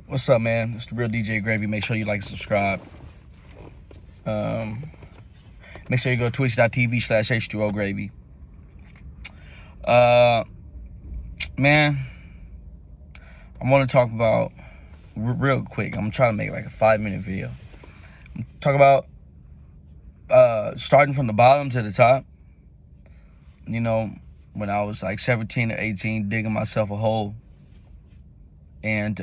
What's up, man? It's the real DJ Gravy. Make sure you like and subscribe. Make sure you go to twitch.tv/H2OGravy. Man, I want to talk about real quick. I'm trying to make like a 5-minute video. Talk about starting from the bottom to the top. You know, when I was like 17 or 18, digging myself a hole. And,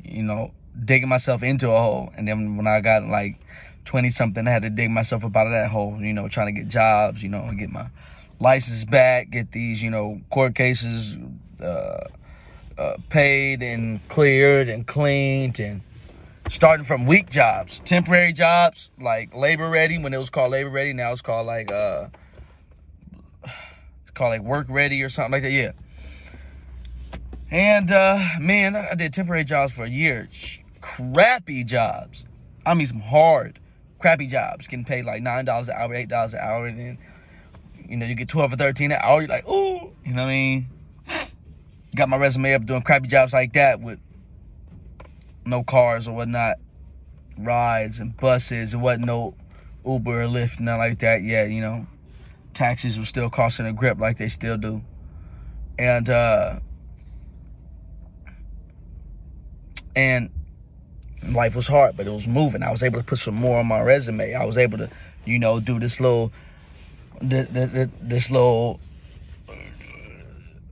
you know, digging myself into a hole. And then when I got like 20-something, I had to dig myself up out of that hole, you know, trying to get jobs, you know, get my license back, get these, you know, court cases paid and cleared and cleaned, and starting from weak jobs, temporary jobs, like labor ready, when it was called labor ready. Now it's called like, work ready or something like that, yeah. And, man, I did temporary jobs for a year. Crappy jobs. I mean, some hard, crappy jobs. Getting paid like $9 an hour, $8 an hour. And then, you know, you get 12 or 13 an hour. You're like, ooh. You know what I mean? Got my resume up doing crappy jobs like that with no cars or whatnot. Rides and buses. It wasn't no Uber or Lyft, nothing like that yet, you know. Taxis were still costing a grip like they still do. And life was hard, but it was moving. I was able to put some more on my resume. I was able to, you know, do this little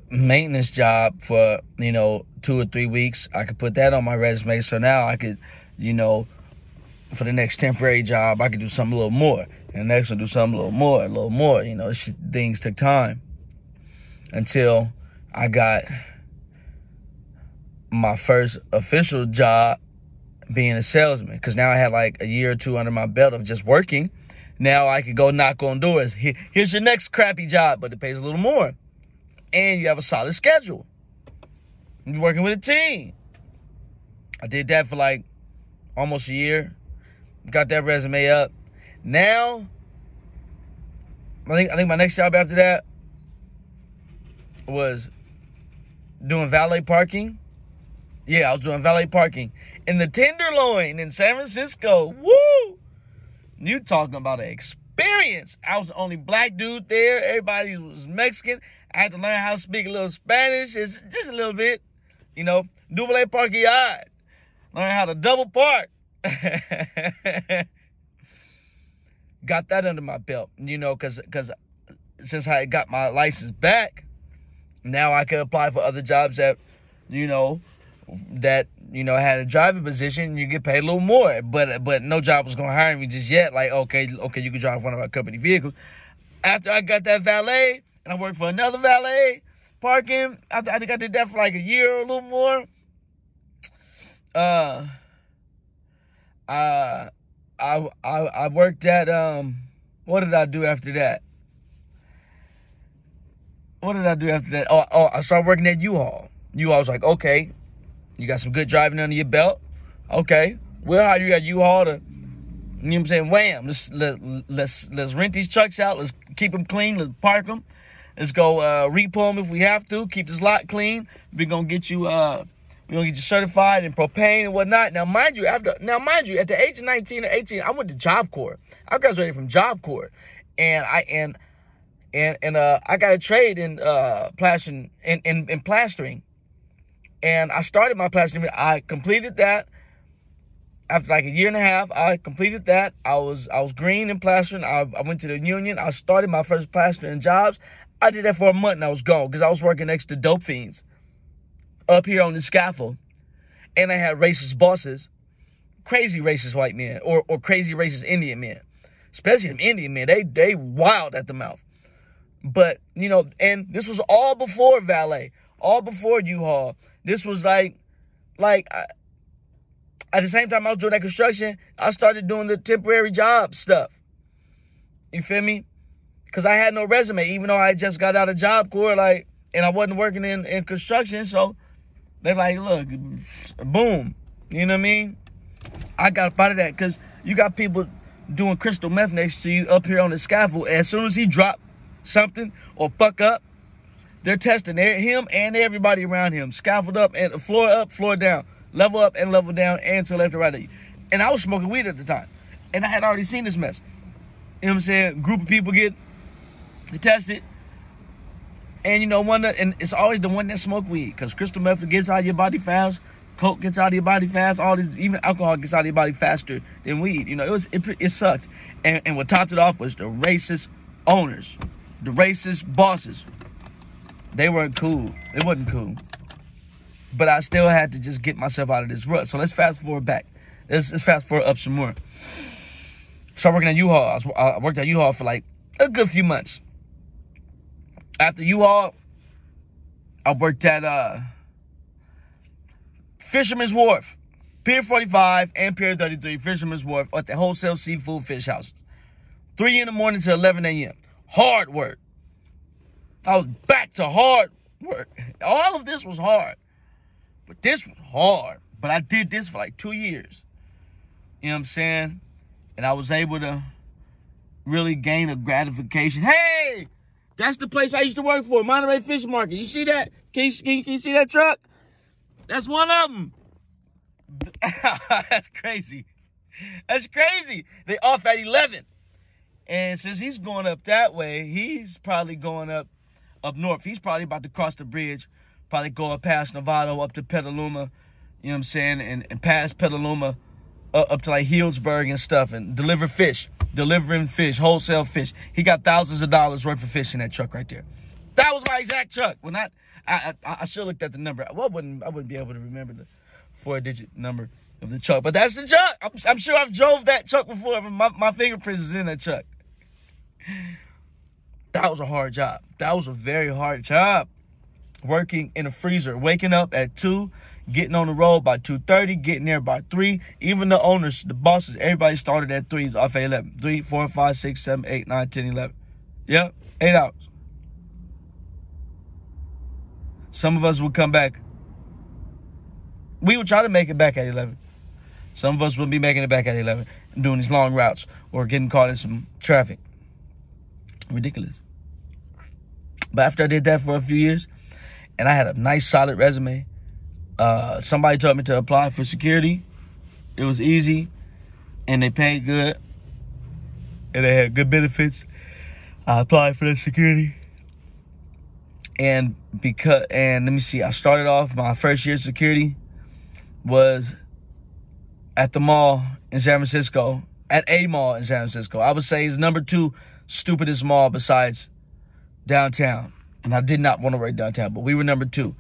maintenance job for, you know, 2 or 3 weeks. I could put that on my resume. So now I could, you know, for the next temporary job, I could do something a little more. And the next one, do something a little more. You know, things took time until I got my first official job being a salesman, because now I had like a year or two under my belt of just working. Now I could go knock on doors. Here's your next crappy job, but it pays a little more, and you have a solid schedule. You're working with a team. I did that for like almost a year. Got that resume up. Now I think my next job after that was doing valet parking. Yeah, I was doing valet parking in the Tenderloin in San Francisco. Woo! You talking about an experience. I was the only black dude there. Everybody was Mexican. I had to learn how to speak a little Spanish. It's just a little bit. You know, valet parking. Learn how to double park. Got that under my belt, you know, because since I got my license back, now I can apply for other jobs that, you know, had a driving position. You get paid a little more, but no job was gonna hire me just yet. Like, okay, you can drive one of our company vehicles. After I got that valet, and I worked for another valet parking. I think I did that for like a year or a little more. I worked at what did I do after that? Oh, I started working at U-Haul. U-Haul was like, okay, you got some good driving under your belt. Okay, well, how you got U-Haul to, you know what I'm saying? Wham! Let's rent these trucks out. Let's keep them clean. Let's park them. Let's go repo them if we have to. Keep this lot clean. We're gonna get you certified in propane and whatnot. Now, mind you, at the age of 19 or 18, I went to Job Corps. I graduated from Job Corps, and I got a trade in plastering, in plastering. And I started my plastering. I completed that after like a year and a half. I completed that. I was green in plastering. I went to the union. I started my first plastering jobs. I did that for a month and I was gone because I was working next to dope fiends up here on the scaffold. And I had racist bosses, crazy racist white men, or crazy racist Indian men. Especially them Indian men. They wild at the mouth. But, you know, and this was all before valet, all before U-Haul. This was like at the same time I was doing that construction, I started doing the temporary job stuff. You feel me? Because I had no resume, even though I just got out of Job Corps, like, and I wasn't working in construction. So they're like, look, boom. You know what I mean? I got up out of that because you got people doing crystal meth next to you up here on the scaffold. As soon as he drop something or fuck up, they're testing him and everybody around him. Scaffold up and floor down. level up and level down and to left and right of you. And I was smoking weed at the time. And I had already seen this mess. You know what I'm saying? Group of people get tested. And you know, and it's always the one that smoke weed. Because crystal meth gets out of your body fast. Coke gets out of your body fast. All this, even alcohol gets out of your body faster than weed. You know, it sucked. And what topped it off was the racist owners. The racist bosses. They weren't cool. It wasn't cool. But I still had to just get myself out of this rut. So let's fast forward back. Let's fast forward up some more. Started working at U-Haul. I worked at U-Haul for like a good few months. After U-Haul, I worked at Fisherman's Wharf. Pier 45 and Pier 33, Fisherman's Wharf, at the wholesale seafood fish houses. 3 in the morning to 11 a.m. Hard work. I was back to hard work. All of this was hard. But this was hard. But I did this for like 2 years. You know what I'm saying? And I was able to really gain a gratification. Hey! That's the place I used to work for, Monterey Fish Market. You see that? Can you see that truck? That's one of them. That's crazy. That's crazy. They off at 11. And since he's going up that way, he's probably going up north. He's probably about to cross the bridge, probably go up past Novato, up to Petaluma, you know what I'm saying, and past Petaluma, up to like Healdsburg and stuff, and delivering fish, wholesale fish. He got thousands of dollars worth of fish in that truck right there. That was my exact truck. When I should have looked at the number. I wouldn't be able to remember the 4-digit number of the truck, but that's the truck. I'm sure I've drove that truck before. My fingerprints is in that truck. That was a hard job. That was a very hard job. Working in a freezer, waking up at 2, getting on the road by 2:30, getting there by 3. Even the owners, the bosses, everybody started at 3s off at 11. 3, 4, 5, 6, 7, 8, 9, 10, 11. Yep, 8 hours. Some of us would come back. We would try to make it back at 11. Some of us would be making it back at 11 and doing these long routes or getting caught in some traffic. Ridiculous. But after I did that for a few years, and I had a nice, solid resume, somebody told me to apply for security. It was easy, and they paid good, and they had good benefits. I applied for the security. And let me see, I started off, my first year of security was at the mall in San Francisco, at a mall in San Francisco. I would say it's number 2 stupidest mall besides downtown. And I did not want to work downtown, but we were number 2. You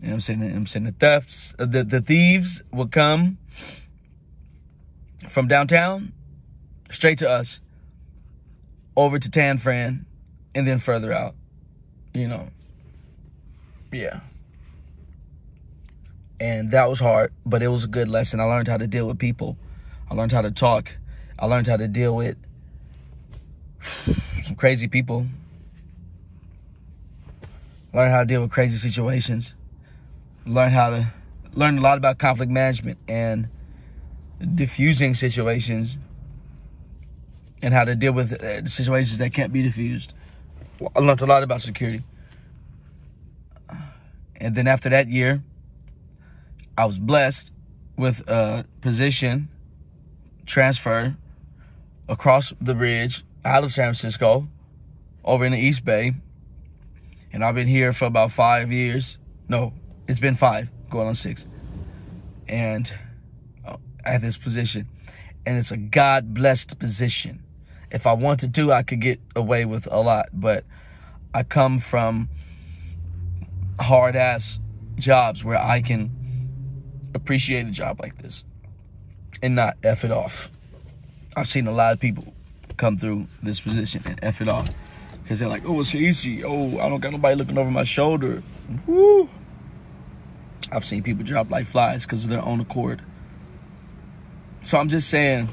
know what I'm saying? The thieves would come from downtown straight to us, over to Tan Fran, and then further out. You know. Yeah. And that was hard, but it was a good lesson. I learned how to deal with people. I learned how to talk. I learned how to deal with some crazy people. Learn how to deal with crazy situations. Learn a lot about conflict management and diffusing situations, and how to deal with situations that can't be diffused. I learned a lot about security. And then after that year, I was blessed with a position transfer across the bridge out of San Francisco over in the East Bay. And I've been here for about 5 years. No, it's been 5, going on 6. And at this position. And it's a God-blessed position. If I wanted to, I could get away with a lot. But I come from hard-ass jobs where I can appreciate a job like this and not F it off. I've seen a lot of people come through this position and F it off. Because they're like, oh, it's easy. Oh, I don't got nobody looking over my shoulder. Woo. I've seen people drop like flies because of their own accord. So I'm just saying,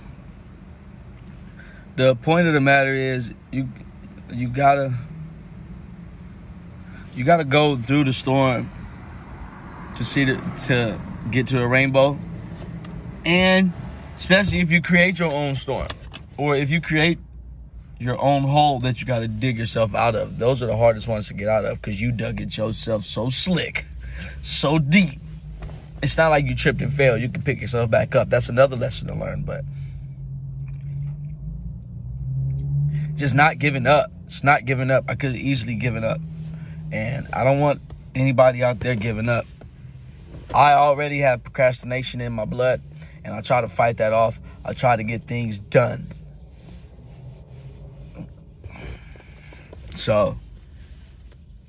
the point of the matter is you gotta go through the storm to get to a rainbow. And especially if you create your own storm, or if you create your own hole that you got to dig yourself out of. Those are the hardest ones to get out of because you dug it yourself so slick, so deep. it's not like you tripped and failed. You can pick yourself back up. That's another lesson to learn. But just not giving up. It's not giving up. I could have easily given up. And I don't want anybody out there giving up. I already have procrastination in my blood, and I try to fight that off. I try to get things done. So,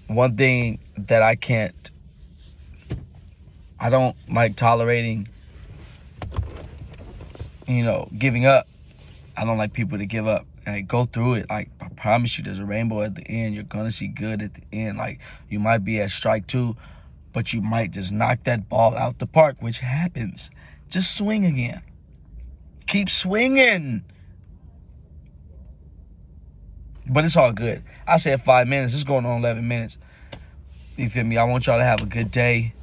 one thing that I don't like tolerating, giving up. I don't like people to give up. Like, go through it. Like, I promise you, there's a rainbow at the end. You're gonna see good at the end. Like, you might be at strike 2, but you might just knock that ball out the park, which happens. Just swing again. Keep swinging. But it's all good. I said 5 minutes. It's going on 11 minutes. You feel me? I want y'all to have a good day.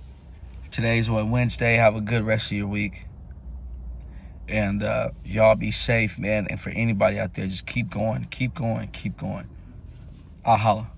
Today's Wednesday. Have a good rest of your week. And y'all be safe, man. And for anybody out there, just keep going. Keep going. Keep going. I'll holla.